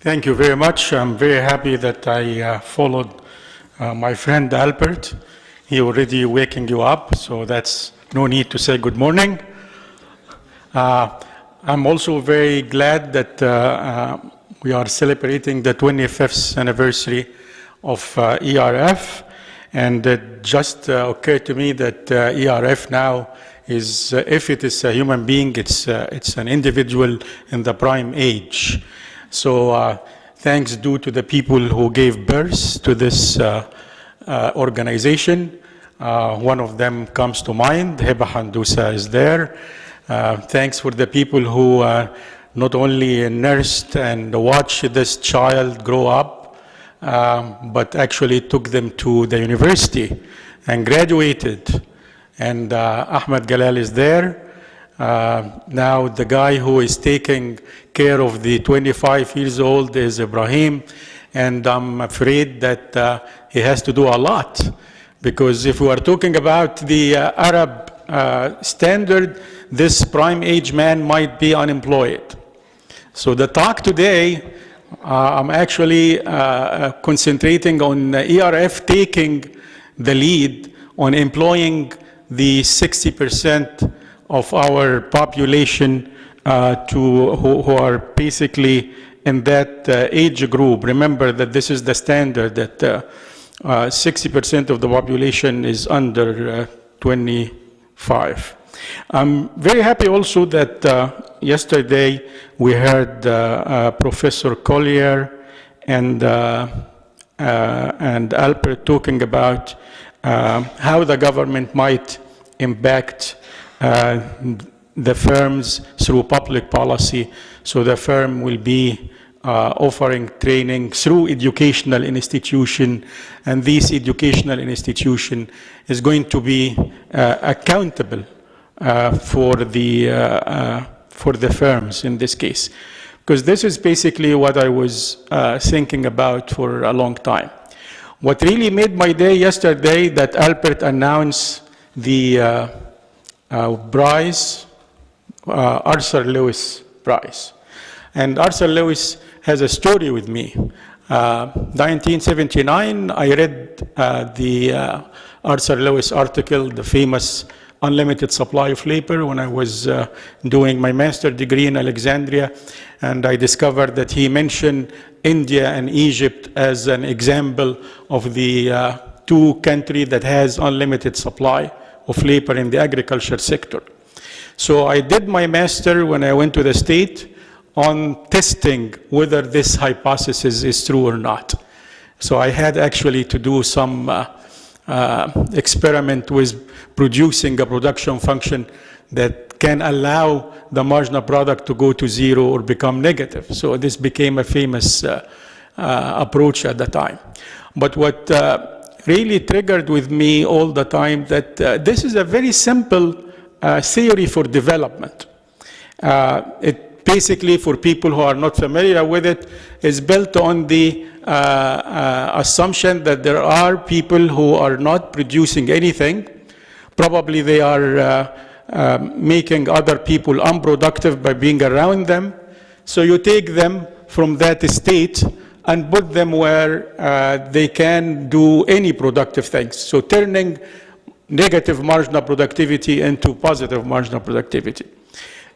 Thank you very much. I'm very happy that I followed my friend Albert. He already waking you up, so that's no need to say good morning. I'm also very glad that we are celebrating the 25th anniversary of ERF, and it just occurred to me that ERF now is, if it is a human being, it's an individual in the prime age. So thanks due to the people who gave birth to this organization. One of them comes to mind, Heba Handusa is there. Thanks for the people who not only nursed and watched this child grow up, but actually took them to the university and graduated. And Ahmed Galal is there. Now the guy who is taking care of the 25 years old is Ibrahim, and I'm afraid that he has to do a lot, because if we are talking about the Arab standard, this prime age man might be unemployed. So the talk today, I'm actually concentrating on ERF taking the lead on employing the 60% of our population who are basically in that age group. Remember that this is the standard, that 60% of the population is under 25. I'm very happy also that yesterday we heard Professor Collier and Albert talking about how the government might impact the firms through public policy. So the firm will be offering training through educational institution, and this educational institution is going to be accountable for the firms in this case. Because this is basically what I was thinking about for a long time. What really made my day yesterday that Albert announced the prize, Arthur Lewis Prize. And Arthur Lewis has a story with me. 1979, I read the Arthur Lewis article, the famous Unlimited Supply of Labor, when I was doing my master's degree in Alexandria, and I discovered that he mentioned India and Egypt as an example of the two countries that has unlimited supply of labor in the agriculture sector. So I did my master when I went to the state on testing whether this hypothesis is true or not. So I had actually to do some experiment with producing a production function that can allow the marginal product to go to zero or become negative. So this became a famous approach at the time. But what really triggered with me all the time that this is a very simple theory for development. It basically, for people who are not familiar with it, is built on the assumption that there are people who are not producing anything. Probably they are making other people unproductive by being around them. So you take them from that state and put them where they can do any productive things. So turning negative marginal productivity into positive marginal productivity.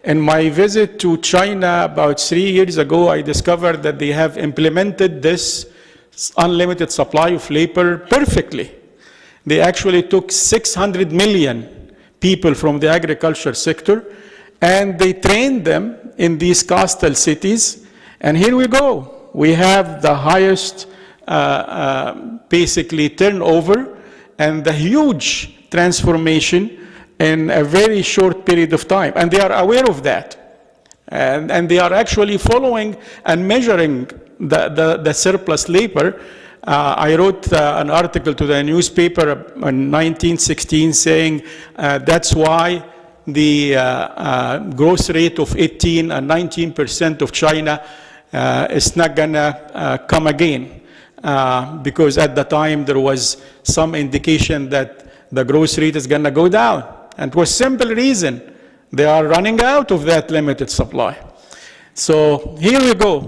In my visit to China about 3 years ago, I discovered that they have implemented this unlimited supply of labor perfectly. They actually took 600 million people from the agriculture sector, and they trained them in these coastal cities, and here we go. We have the highest, basically, turnover and the huge transformation in a very short period of time. And they are aware of that. And they are actually following and measuring the surplus labor. I wrote an article to the newspaper in 1916 saying that's why the growth rate of 18 and 19% of China is not gonna come again, because at the time there was some indication that the growth rate is gonna go down. And it was simple reason. They are running out of that limited supply. So here we go.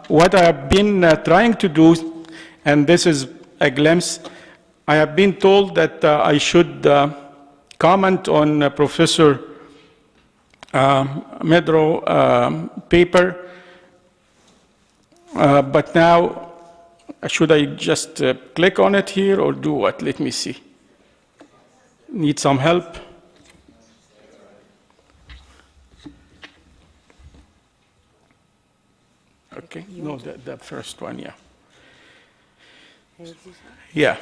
What I have been trying to do, and this is a glimpse, I have been told that I should comment on Professor Medro paper, but now, should I just click on it here or do what? Let me see. Need some help? Okay, no, the first one, yeah. Yeah,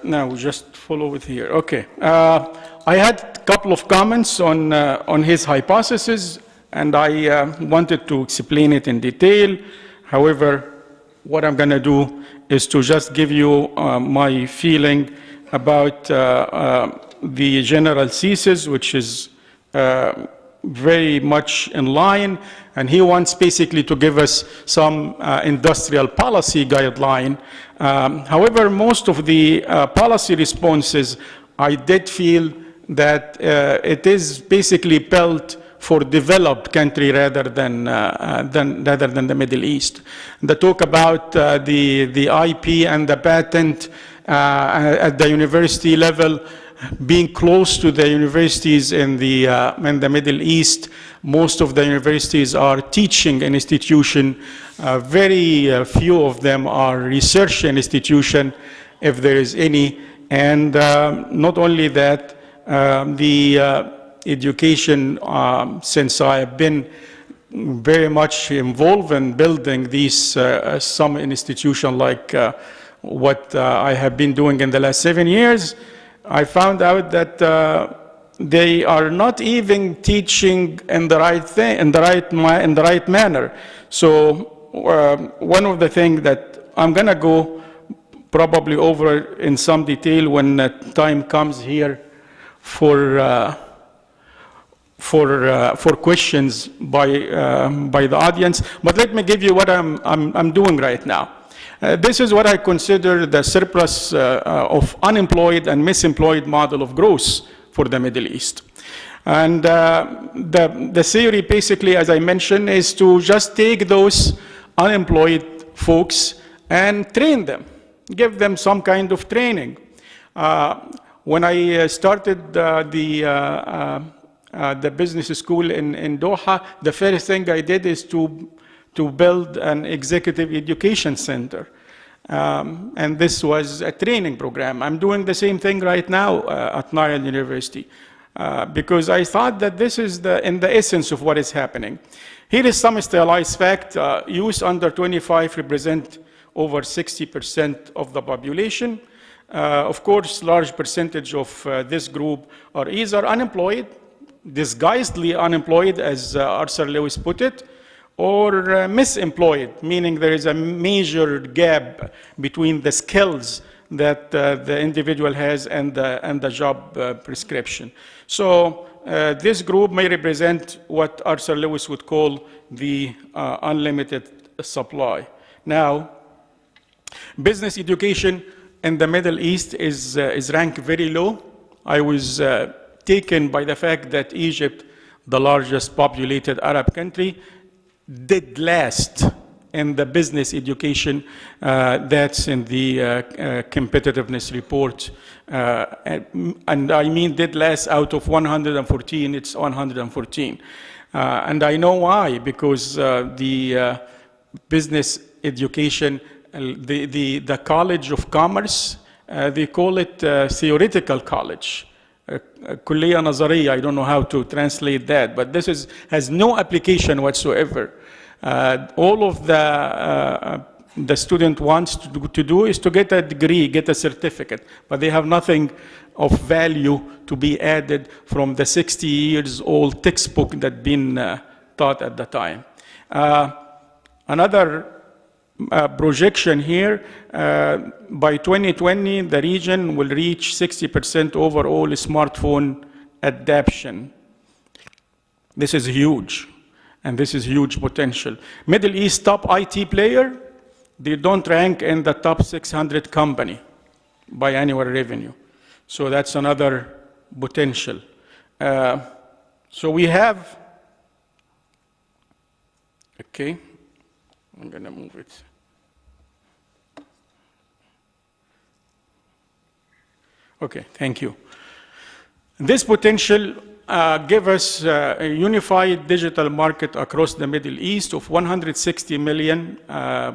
now just follow it here. Okay, I had a couple of comments on his hypothesis, and I wanted to explain it in detail. However, what I'm going to do is to just give you my feeling about the general thesis, which is very much in line, and he wants basically to give us some industrial policy guideline. However, most of the policy responses, I did feel that it is basically built for developed country rather than the Middle East. The talk about the IP and the patent at the university level, being close to the universities in the Middle East. Most of the universities are teaching institutions. Very few of them are research institutions, if there is any. And not only that, the education, since I have been very much involved in building these some institutions like what I have been doing in the last 7 years, I found out that they are not even teaching in the right thing, in the right manner. So one of the things that I'm going to go probably over in some detail when time comes here for questions by the audience. But let me give you what I'm doing right now. This is what I consider the surplus of unemployed and misemployed model of growth for the Middle East. And the theory basically, as I mentioned, is to just take those unemployed folks and train them, give them some kind of training. When I started the business school in Doha, the first thing I did is to build an executive education center. And this was a training program. I'm doing the same thing right now at Nile University because I thought that this is in the essence of what is happening. Here is some stylized fact. Youth under 25 represent over 60% of the population. Of course, large percentage of this group are either unemployed, disguisedly unemployed, as Arthur Lewis put it, or misemployed, meaning there is a major gap between the skills that the individual has and the job prescription. So this group may represent what Arthur Lewis would call the unlimited supply. Now, business education in the Middle East is ranked very low. I was taken by the fact that Egypt, the largest populated Arab country, did last in the business education. That's in the competitiveness report. And I mean did last out of 114, it's 114. And I know why, because the business education, the College of Commerce, they call it theoretical college. Kulliya Nazariya, I don't know how to translate that, but this has no application whatsoever. All of the student wants to do is to get a degree, get a certificate, but they have nothing of value to be added from the 60 years old textbook that been taught at the time. Another projection here, by 2020, the region will reach 60% overall smartphone adoption. This is huge, and this is huge potential. Middle East top IT player, they don't rank in the top 600 company by annual revenue. So that's another potential. So we have Okay, I'm gonna move it. Okay, thank you. This potential give us a unified digital market across the Middle East of 160 million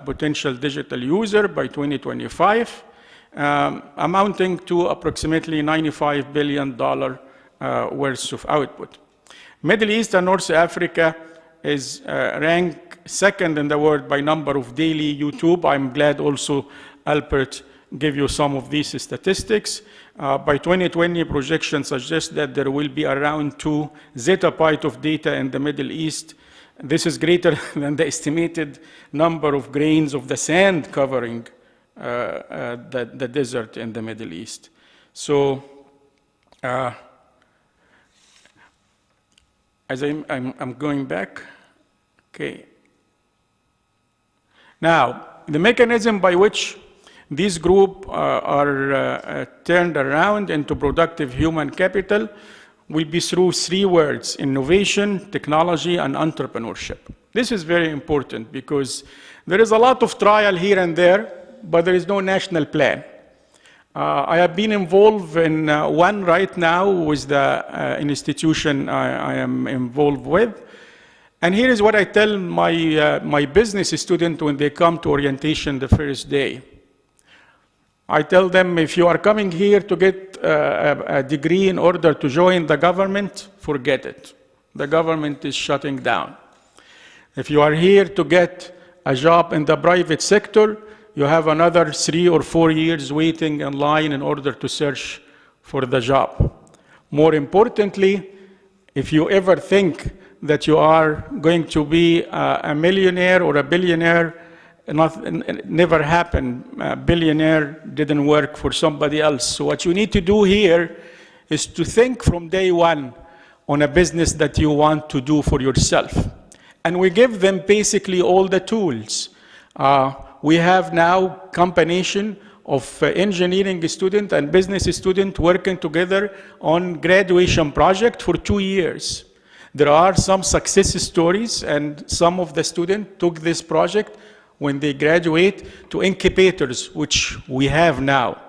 potential digital user by 2025, amounting to approximately $95 billion worth of output. Middle East and North Africa is ranked second in the world by number of daily YouTube. I'm glad also Albert gave you some of these statistics. By 2020, projections suggest that there will be around 2 zettabytes of data in the Middle East. This is greater than the estimated number of grains of the sand covering the desert in the Middle East. So, as I'm going back, okay. Now, the mechanism by which these groups are turned around into productive human capital will be through 3 words: innovation, technology, and entrepreneurship. This is very important because there is a lot of trial here and there, but there is no national plan. I have been involved in one right now with the institution I am involved with. And here is what I tell my business students when they come to orientation the first day. I tell them, if you are coming here to get a degree in order to join the government, forget it. The government is shutting down. If you are here to get a job in the private sector, you have another 3 or 4 years waiting in line in order to search for the job. More importantly, if you ever think that you are going to be a millionaire or a billionaire, never happened. A billionaire didn't work for somebody else. So what you need to do here is to think from day one on a business that you want to do for yourself. And we give them basically all the tools. We have now combination of engineering student and business student working together on graduation project for 2 years. There are some success stories, and some of the students took this project when they graduate to incubators, which we have now.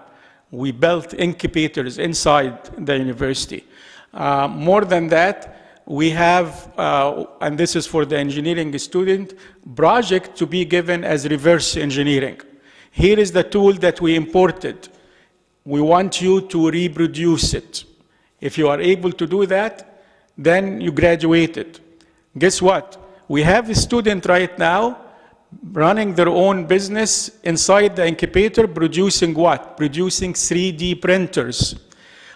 We built incubators inside the university. More than that, we have, and this is for the engineering student, project to be given as reverse engineering. Here is the tool that we imported. We want you to reproduce it. If you are able to do that, then you graduated. Guess what? We have a student right now running their own business inside the incubator, producing what? Producing 3D printers.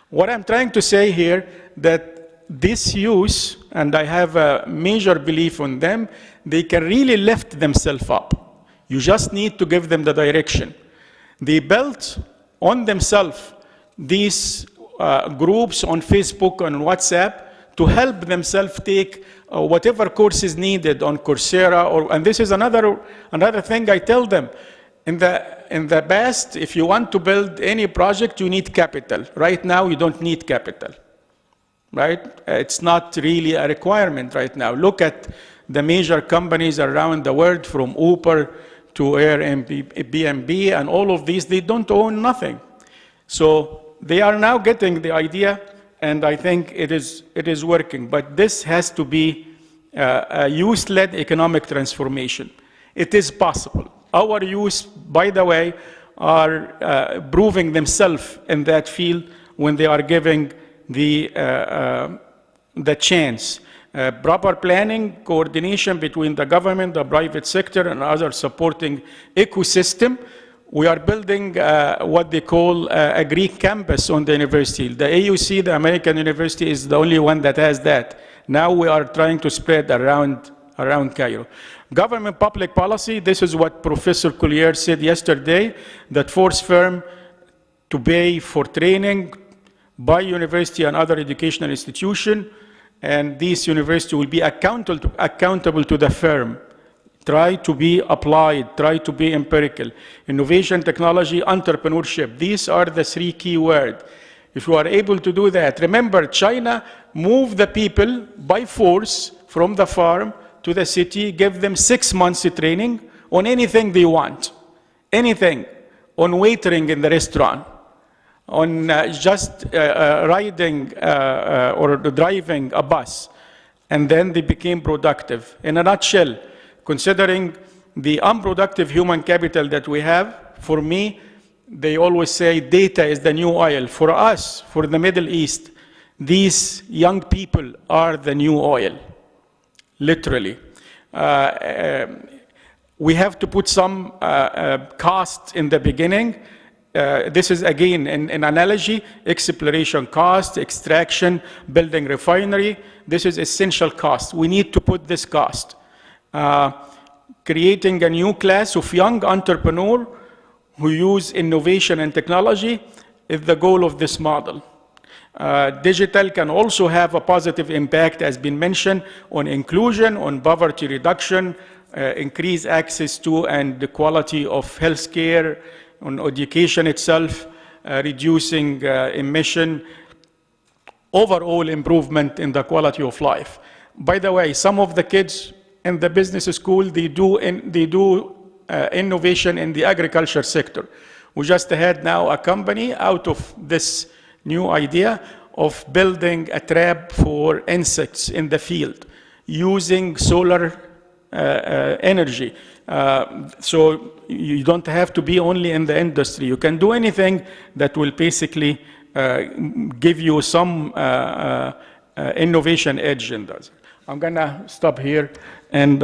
What I'm trying to say here, that this use, and I have a major belief on them, they can really lift themselves up. You just need to give them the direction. They built on themselves these groups on Facebook and WhatsApp to help themselves take whatever course is needed on Coursera, and this is another thing I tell them. In the past, if you want to build any project, you need capital. Right now, you don't need capital, right? It's not really a requirement right now. Look at the major companies around the world, from Uber to Airbnb, and all of these, they don't own nothing. So they are now getting the idea, and I think it is working. But this has to be a youth-led economic transformation. It is possible. Our youth, by the way, are proving themselves in that field when they are giving the chance. Proper planning, coordination between the government, the private sector, and other supporting ecosystem. We are building what they call a Greek campus on the university. The AUC, the American University, is the only one that has that. Now we are trying to spread around Cairo. Government public policy, this is what Professor Collier said yesterday, that force firm to pay for training by university and other educational institution, and this university will be accountable to the firm. Try to be applied, try to be empirical. Innovation, technology, entrepreneurship. These are the 3 key words. If you are able to do that, remember, China moved the people by force from the farm to to the city, give them 6 months training on anything they want, anything, on waitering in the restaurant, on just riding or driving a bus, and then they became productive. In a nutshell, considering the unproductive human capital that we have, for me, they always say data is the new oil. For us, for the Middle East, these young people are the new oil, literally. We have to put some cost in the beginning. This is, again, an analogy: exploration cost, extraction, building refinery. This is essential cost. We need to put this cost. Creating a new class of young entrepreneurs who use innovation and technology is the goal of this model. Digital can also have a positive impact, as been mentioned, on inclusion, on poverty reduction, increase access to and the quality of healthcare, on education itself, reducing emission, overall improvement in the quality of life. By the way, some of the kids in the business school, they do innovation in the agriculture sector. We just had now a company out of this new idea of building a trap for insects in the field using solar energy. So you don't have to be only in the industry. You can do anything that will basically give you some innovation edge in that. I'm gonna stop here, and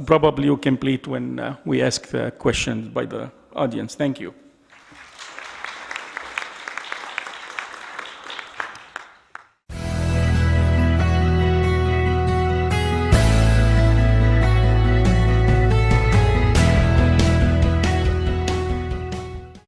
probably you complete when we ask the questions by the audience. Thank you.